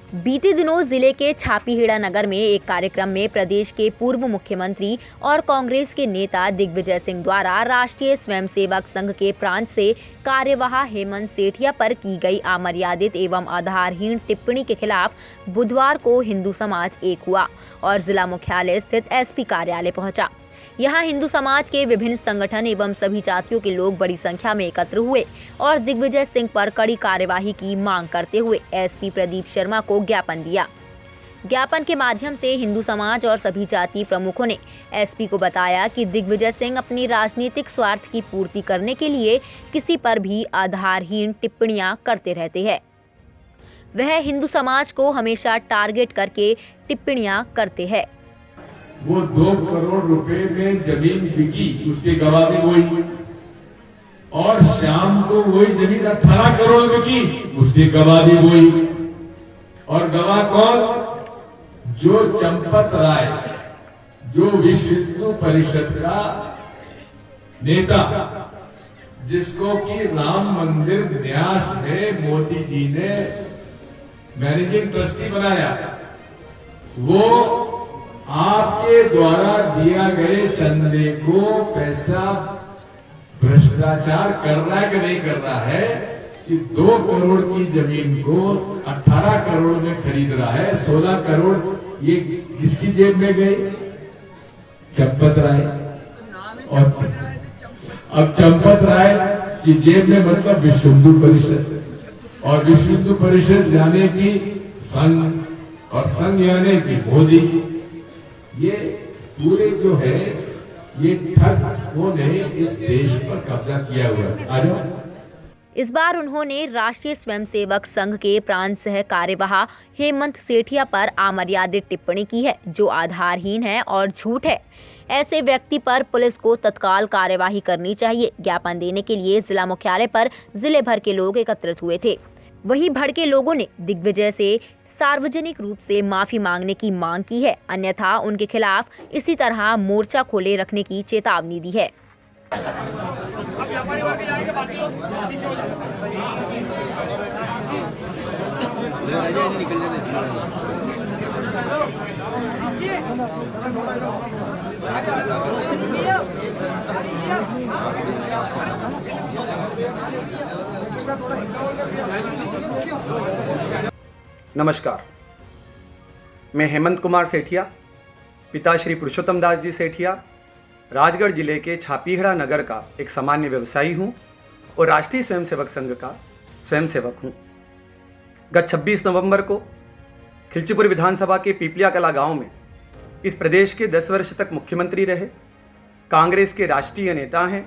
बीते दिनों जिले के छापीहीड़ा नगर में एक कार्यक्रम में प्रदेश के पूर्व मुख्यमंत्री और कांग्रेस के नेता दिग्विजय सिंह द्वारा राष्ट्रीय स्वयंसेवक संघ के प्रांत से कार्यवाह हेमंत सेठिया पर की गई अमर्यादित एवं आधारहीन टिप्पणी के खिलाफ बुधवार को हिंदू समाज एक हुआ और जिला मुख्यालय स्थित एसपी कार्यालय पहुंचा। यहाँ हिंदू समाज के विभिन्न संगठन एवं सभी जातियों के लोग बड़ी संख्या में एकत्र हुए और दिग्विजय सिंह पर कड़ी कार्यवाही की मांग करते हुए एसपी प्रदीप शर्मा को ज्ञापन दिया। ज्ञापन के माध्यम से हिंदू समाज और सभी जाति प्रमुखों ने एसपी को बताया कि दिग्विजय सिंह अपनी राजनीतिक स्वार्थ की पूर्ति करने के लिए किसी पर भी आधारहीन टिप्पणियां करते रहते हैं। वह हिंदू समाज को हमेशा टारगेट करके टिप्पणियां करते हैं। वो 2 करोड़ रुपए में जमीन बिकी, उसकी गवाह भी वही, और शाम को वही जमीन 18 करोड़ बिकी, उसकी गवाह भी वही। और गवाह कौन? जो चंपत राय, जो विश्व हिंदू परिषद का नेता, जिसको कि राम मंदिर न्यास में मोदी जी ने मैनेजिंग ट्रस्टी बनाया, वो आपके द्वारा दिया गए चंदे को पैसा भ्रष्टाचार कर रहा है कि नहीं कर रहा है कि 2 करोड़ की जमीन को 18 करोड़ में खरीद रहा है। 16 करोड़ ये किसकी जेब में गए? चंपत राय। और अब चंपत राय की जेब में मतलब विश्व हिंदू परिषद, और विश्व हिंदू परिषद यानी कि संघ, और संघ यानी कि मोदी। ये पूरे जो है ये ठगों ने इस देश पर कब्जा किया हुआ है। आ जाओ। इस बार उन्होंने राष्ट्रीय स्वयंसेवक संघ के प्रांत सह कार्यवाह हेमंत सेठिया पर अमर्यादित टिप्पणी की है जो आधारहीन है और झूठ है। ऐसे व्यक्ति पर पुलिस को तत्काल कार्यवाही करनी चाहिए। ज्ञापन देने के लिए जिला मुख्यालय पर जिले भर के लोग एकत्रित हुए थे। वहीं भड़के लोगों ने दिग्विजय से सार्वजनिक रूप से माफी मांगने की मांग की है, अन्यथा उनके खिलाफ इसी तरह मोर्चा खोले रखने की चेतावनी दी है। नमस्कार, मैं हेमंत कुमार सेठिया, पिता श्री पुरुषोत्तम दास जी सेठिया, राजगढ़ जिले के छापीहड़ा नगर का एक सामान्य व्यवसायी हूँ और राष्ट्रीय स्वयंसेवक संघ का स्वयंसेवक हूँ। गत 26 नवंबर को खिलचीपुर विधानसभा के पीपलिया कला गांव में इस प्रदेश के 10 वर्ष तक मुख्यमंत्री रहे, कांग्रेस के राष्ट्रीय नेता हैं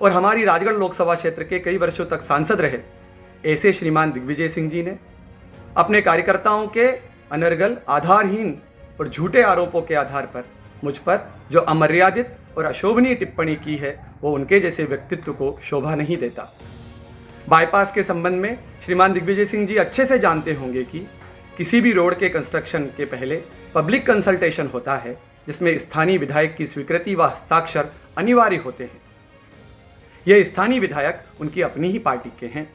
और हमारी राजगढ़ लोकसभा क्षेत्र के कई वर्षों तक सांसद रहे ऐसे श्रीमान दिग्विजय सिंह जी ने अपने कार्यकर्ताओं के अनर्गल, आधारहीन और झूठे आरोपों के आधार पर मुझ पर जो अमर्यादित और अशोभनीय टिप्पणी की है वो उनके जैसे व्यक्तित्व को शोभा नहीं देता। बाईपास के संबंध में श्रीमान दिग्विजय सिंह जी अच्छे से जानते होंगे कि किसी भी रोड के कंस्ट्रक्शन के पहले पब्लिक कंसल्टेशन होता है जिसमें स्थानीय विधायक की स्वीकृति व हस्ताक्षर अनिवार्य होते हैं। ये स्थानीय विधायक उनकी अपनी ही पार्टी के हैं।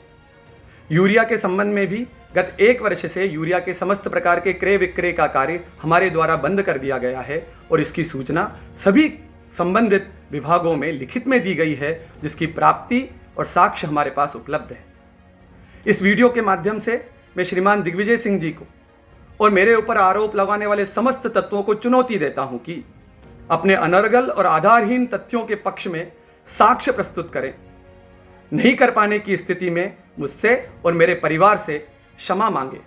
यूरिया के संबंध में भी गत 1 वर्ष से यूरिया के समस्त प्रकार के क्रय विक्रय का कार्य हमारे द्वारा बंद कर दिया गया है और इसकी सूचना सभी संबंधित विभागों में लिखित में दी गई है, जिसकी प्राप्ति और साक्ष्य हमारे पास उपलब्ध है। इस वीडियो के माध्यम से मैं श्रीमान दिग्विजय सिंह जी को और मेरे ऊपर आरोप लगाने वाले समस्त तत्वों को चुनौती देता हूं कि अपने अनर्गल और आधारहीन तथ्यों के पक्ष में साक्ष्य प्रस्तुत करें। नहीं कर पाने की स्थिति में मुझसे और मेरे परिवार से क्षमा मांगे,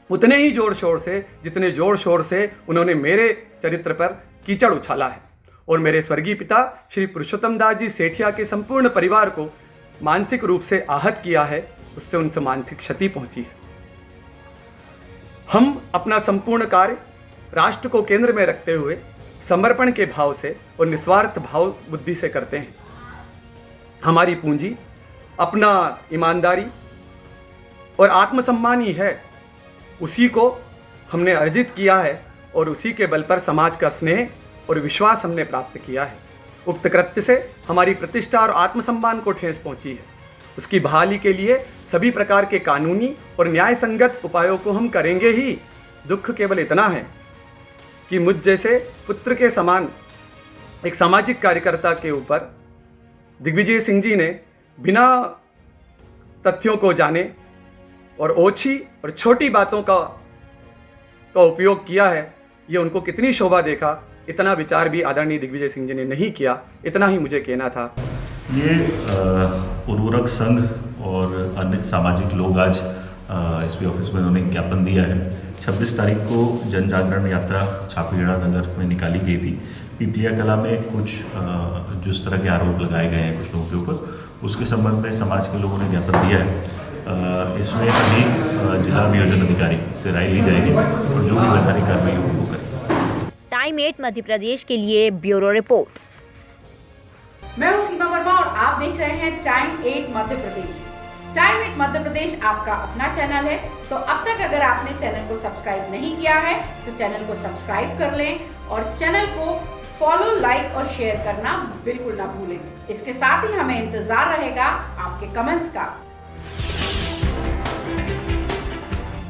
उतने ही जोर शोर से जितने जोर शोर से उन्होंने मेरे चरित्र पर कीचड़ उछाला है और मेरे स्वर्गीय पिता श्री पुरुषोत्तम दास जी सेठिया के संपूर्ण परिवार को मानसिक रूप से आहत किया है, उससे उनसे मानसिक क्षति पहुंची है। हम अपना संपूर्ण कार्य राष्ट्र को केंद्र में रखते हुए समर्पण के भाव से और निस्वार्थ भाव बुद्धि से करते हैं। हमारी पूंजी अपना ईमानदारी और आत्मसम्मान ही है, उसी को हमने अर्जित किया है और उसी के बल पर समाज का स्नेह और विश्वास हमने प्राप्त किया है। उक्त कृत्य से हमारी प्रतिष्ठा और आत्मसम्मान को ठेस पहुंची है उसकी बहाली के लिए सभी प्रकार के कानूनी और न्याय संगत उपायों को हम करेंगे ही। दुख केवल इतना है कि मुझ जैसे पुत्र के समान एक सामाजिक कार्यकर्ता के ऊपर दिग्विजय सिंह जी ने बिना तथ्यों को जाने और ओछी और छोटी बातों का उपयोग किया है। ये उनको कितनी शोभा देखा, इतना विचार भी आदरणीय दिग्विजय सिंह जी ने नहीं किया। इतना ही मुझे कहना था। ये उर्वरक संघ और अन्य सामाजिक लोग आज एसपी ऑफिस में उन्होंने ज्ञापन दिया है। 26 तारीख को जन जागरण यात्रा छापीहेड़ा नगर में निकाली गई थी। पीपलिया कला में कुछ जिस तरह के आरोप लगाए गए हैं कुछ लोगों के ऊपर, उसके संबंध में समाज के लोगों ने ज्ञापन दिया है। इसमें अभी जिला नियोजन अधिकारी से राय ली जाएगी और जो भी वैधानिक कार्रवाई होगी वो करेंगे। टाइम 8 मध्य प्रदेश के लिए ब्यूरो रिपोर्ट। मैं हूं सीमा वर्मा और आप देख रहे हैं टाइम 8 मध्य प्रदेश। टाइम 8 मध्य प्रदेश आपका अपना चैनल है, तो अब तक अगर आपने चैनल को सब्सक्राइब नहीं किया है तो चैनल को सब्सक्राइब कर लें और चैनल को फॉलो, लाइक और शेयर करना बिल्कुल ना भूलें। इसके साथ ही हमें इंतजार रहेगा आपके कमेंट्स का।